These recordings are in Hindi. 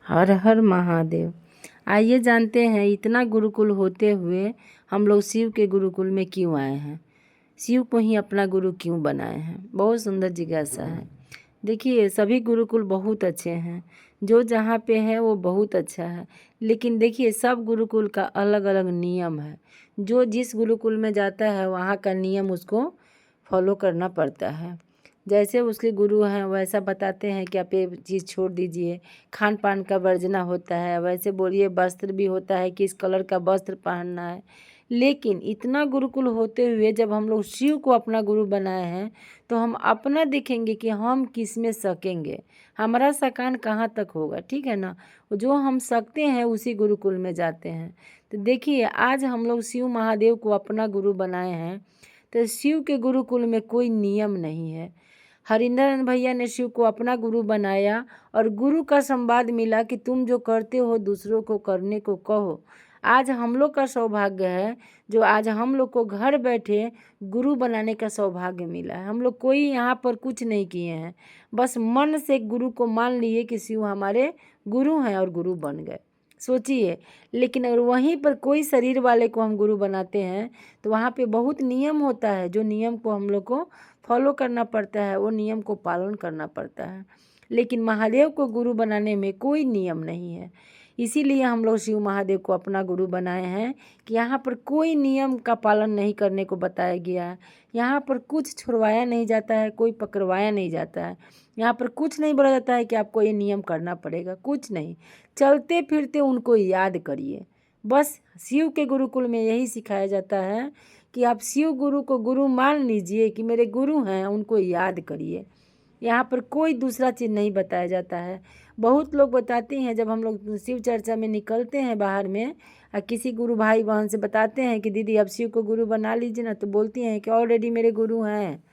हर हर महादेव। आइए जानते हैं इतना गुरुकुल होते हुए हम लोग शिव के गुरुकुल में क्यों आए हैं, शिव को ही अपना गुरु क्यों बनाए हैं। बहुत सुंदर जिज्ञासा है। देखिए सभी गुरुकुल बहुत अच्छे हैं, जो जहाँ पे है वो बहुत अच्छा है, लेकिन देखिए सब गुरुकुल का अलग अलग नियम है। जो जिस गुरुकुल में जाता है वहाँ का नियम उसको फॉलो करना पड़ता है। जैसे उसके गुरु हैं वैसा बताते हैं कि आप ये चीज़ छोड़ दीजिए, खान पान का वर्जना होता है, वैसे बोलिए वस्त्र भी होता है कि इस कलर का वस्त्र पहनना है। लेकिन इतना गुरुकुल होते हुए जब हम लोग शिव को अपना गुरु बनाए हैं तो हम अपना देखेंगे कि हम किस में सकेंगे, हमारा सकान कहाँ तक होगा, ठीक है ना। जो हम सकते हैं उसी गुरुकुल में जाते हैं। तो देखिए आज हम लोग शिव महादेव को अपना गुरु बनाए हैं, तो शिव के गुरुकुल में कोई नियम नहीं है। हरिंदर भैया ने शिव को अपना गुरु बनाया और गुरु का संवाद मिला कि तुम जो करते हो दूसरों को करने को कहो। आज हम लोग का सौभाग्य है जो आज हम लोग को घर बैठे गुरु बनाने का सौभाग्य मिला है। हम लोग कोई यहाँ पर कुछ नहीं किए हैं, बस मन से गुरु को मान लिए कि शिव हमारे गुरु हैं और गुरु बन गए। सोचिए, लेकिन अगर वहीं पर कोई शरीर वाले को हम गुरु बनाते हैं तो वहाँ पे बहुत नियम होता है, जो नियम को हम लोग को फॉलो करना पड़ता है, वो नियम को पालन करना पड़ता है। लेकिन महादेव को गुरु बनाने में कोई नियम नहीं है। इसीलिए हम लोग शिव महादेव को अपना गुरु बनाए हैं कि यहाँ पर कोई नियम का पालन नहीं करने को बताया गया है। यहाँ पर कुछ छुड़वाया नहीं जाता है, कोई पकड़वाया नहीं जाता है। यहाँ पर कुछ नहीं बोला जाता है कि आपको ये नियम करना पड़ेगा, कुछ नहीं। चलते फिरते उनको याद करिए। बस शिव के गुरुकुल में यही सिखाया जाता है कि आप शिव गुरु को गुरु मान लीजिए कि मेरे गुरु हैं, उनको याद करिए। यहाँ पर कोई दूसरा चीज़ नहीं बताया जाता है। बहुत लोग बताते हैं, जब हम लोग शिव चर्चा में निकलते हैं बाहर में और किसी गुरु भाई बहन से बताते हैं कि दीदी अब शिव को गुरु बना लीजिए ना, तो बोलती हैं कि ऑलरेडी मेरे गुरु हैं,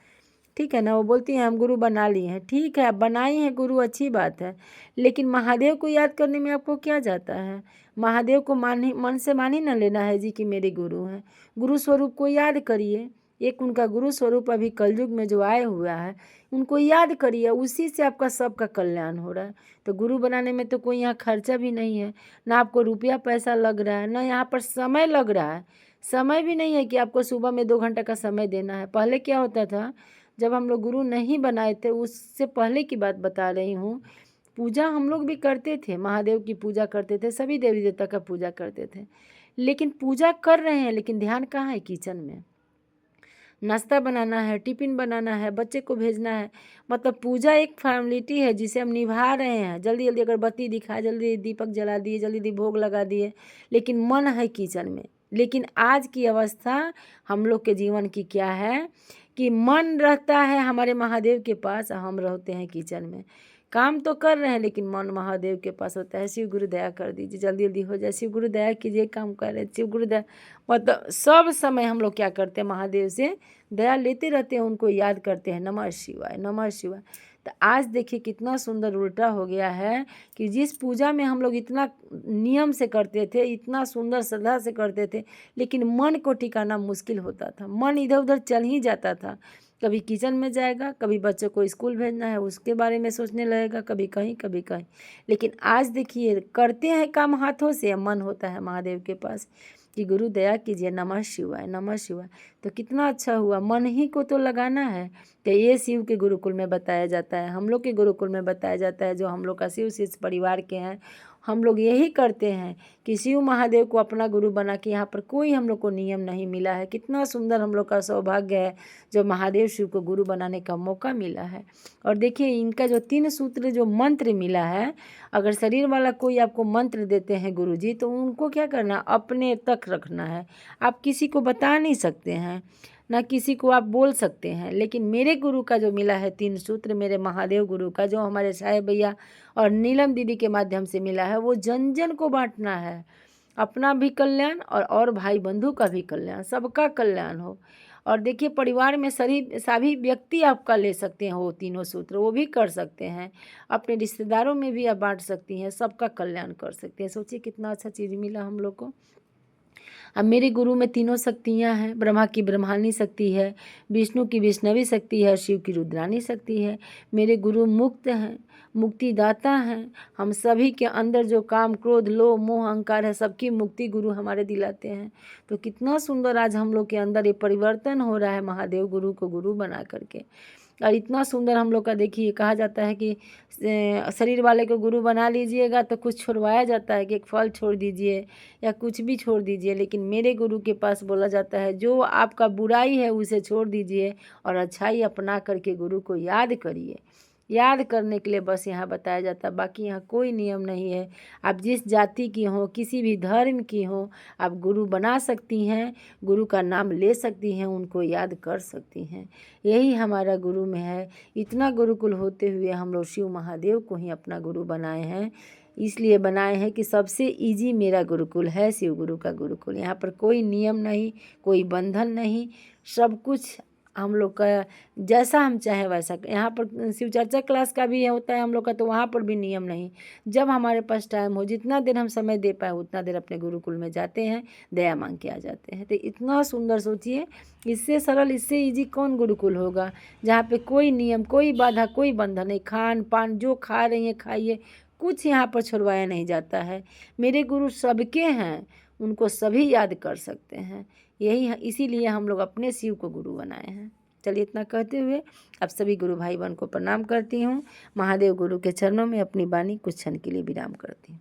ठीक है ना। वो बोलती हैं हम गुरु बना लिए हैं, ठीक है आप बनाई हैं गुरु, अच्छी बात है, लेकिन महादेव को याद करने में आपको क्या जाता है। महादेव को मन से मान ही ना लेना है जी कि मेरे गुरु हैं। गुरु स्वरूप को याद करिए। एक उनका गुरु स्वरूप अभी कलयुग में जो आए हुआ है उनको याद करिए, उसी से आपका सबका कल्याण हो रहा है। तो गुरु बनाने में तो कोई यहाँ खर्चा भी नहीं है, ना आपको रुपया पैसा लग रहा है, ना यहाँ पर समय लग रहा है। समय भी नहीं है कि आपको सुबह में 2 घंटा का समय देना है। पहले क्या होता था, जब हम लोग गुरु नहीं बनाए थे उससे पहले की बात बता रही हूँ, पूजा हम लोग भी करते थे, महादेव की पूजा करते थे, सभी देवी देवता का पूजा करते थे। लेकिन पूजा कर रहे हैं लेकिन ध्यान कहाँ है, किचन में नाश्ता बनाना है, टिफ़िन बनाना है, बच्चे को भेजना है। मतलब पूजा एक फॉर्मेलिटी है जिसे हम निभा रहे हैं। जल्दी जल्दी अगरबत्ती दिखाए, जल्दी दीपक जला दिए, जल्दी जल्दी भोग लगा दिए, लेकिन मन है किचन में। लेकिन आज की अवस्था हम लोग के जीवन की क्या है कि मन रहता है हमारे महादेव के पास, हम रहते हैं किचन में। काम तो कर रहे हैं लेकिन मन महादेव के पास होता है। शिव गुरु दया कर दीजिए, जल्दी जल्दी हो जाए, शिव गुरु दया कीजिए, काम कर रहे हैं, शिव गुरु दया। मतलब सब समय हम लोग क्या करते हैं, महादेव से दया लेते रहते हैं, उनको याद करते हैं, नमः शिवाय नमः शिवाय। तो आज देखिए कितना सुंदर उल्टा हो गया है कि जिस पूजा में हम लोग इतना नियम से करते थे, इतना सुंदर श्रद्धा से करते थे, लेकिन मन को ठिकाना मुश्किल होता था। मन इधर उधर चल ही जाता था। कभी किचन में जाएगा, कभी बच्चों को स्कूल भेजना है उसके बारे में सोचने लगेगा, कभी कहीं कभी कहीं। लेकिन आज देखिए करते हैं काम हाथों से, मन होता है महादेव के पास कि गुरु दया कीजिए, नमः शिवाय नमः शिवाय। तो कितना अच्छा हुआ, मन ही को तो लगाना है। तो ये शिव के गुरुकुल में बताया जाता है, हम लोग के गुरुकुल में बताया जाता है, जो हम लोग का शिव शिष्य परिवार के हैं। हम लोग यही करते हैं कि शिव महादेव को अपना गुरु बना के, यहाँ पर कोई हम लोग को नियम नहीं मिला है। कितना सुंदर हम लोग का सौभाग्य है जो महादेव शिव को गुरु बनाने का मौका मिला है। और देखिए इनका जो 3 सूत्र जो मंत्र मिला है, अगर शरीर वाला कोई आपको मंत्र देते हैं गुरुजी, तो उनको क्या करना, अपने तक रखना है। आप किसी को बता नहीं सकते हैं, ना किसी को आप बोल सकते हैं। लेकिन मेरे गुरु का जो मिला है 3 सूत्र, मेरे महादेव गुरु का, जो हमारे साहेब भैया और नीलम दीदी के माध्यम से मिला है, वो जन जन को बांटना है। अपना भी कल्याण और भाई बंधु का भी कल्याण, सबका कल्याण हो। और देखिए परिवार में सभी व्यक्ति आपका ले सकते हैं वो तीनों सूत्र, वो भी कर सकते हैं। अपने रिश्तेदारों में भी आप बांट सकती हैं, सबका कल्याण कर सकते हैं। सोचिए कितना अच्छा चीज़ मिला हम लोग को। अब मेरे गुरु में तीनों शक्तियाँ हैं, ब्रह्मा की ब्रह्मांडी शक्ति है, विष्णु की विष्णवी शक्ति है, शिव की रुद्राणी शक्ति है। मेरे गुरु मुक्त हैं, मुक्तिदाता हैं। हम सभी के अंदर जो काम क्रोध लोभ मोह अहंकार है, सबकी मुक्ति गुरु हमारे दिलाते हैं। तो कितना सुंदर आज हम लोग के अंदर ये परिवर्तन हो रहा है महादेव गुरु को गुरु बना करके। और इतना सुंदर हम लोग का देखिए, कहा जाता है कि शरीर वाले को गुरु बना लीजिएगा तो कुछ छुड़वाया जाता है कि एक फल छोड़ दीजिए या कुछ भी छोड़ दीजिए, लेकिन मेरे गुरु के पास बोला जाता है जो आपका बुराई है उसे छोड़ दीजिए और अच्छाई अपना करके गुरु को याद करिए। याद करने के लिए बस यहाँ बताया जाता है, बाकी यहाँ कोई नियम नहीं है। आप जिस जाति की हो, किसी भी धर्म की हो, आप गुरु बना सकती हैं, गुरु का नाम ले सकती हैं, उनको याद कर सकती हैं। यही हमारा गुरु में है। इतना गुरुकुल होते हुए हम लोग शिव महादेव को ही अपना गुरु बनाए हैं। इसलिए बनाए हैं कि सबसे इजी मेरा गुरुकुल है, शिव गुरु का गुरुकुल। यहाँ पर कोई नियम नहीं, कोई बंधन नहीं, सब कुछ हम लोग का जैसा हम चाहे वैसा। यहाँ पर शिव चर्चा क्लास का भी होता है हम लोग का, तो वहाँ पर भी नियम नहीं। जब हमारे पास टाइम हो, जितना देर हम समय दे पाए उतना देर अपने गुरुकुल में जाते हैं, दया मांग के आ जाते हैं। तो इतना सुंदर सोचिए, इससे सरल इससे इजी कौन गुरुकुल होगा, जहाँ पे कोई नियम कोई बाधा कोई बंधन नहीं। खान पान जो खा रही हैं खाइए, कुछ यहाँ पर छुड़वाया नहीं जाता है। मेरे गुरु सबके हैं, उनको सभी याद कर सकते हैं। यही इसीलिए हम लोग अपने शिव को गुरु बनाए हैं। चलिए इतना कहते हुए अब सभी गुरु भाई बहन को प्रणाम करती हूँ। महादेव गुरु के चरणों में अपनी वाणी कुछ क्षण के लिए विराम करती हूँ।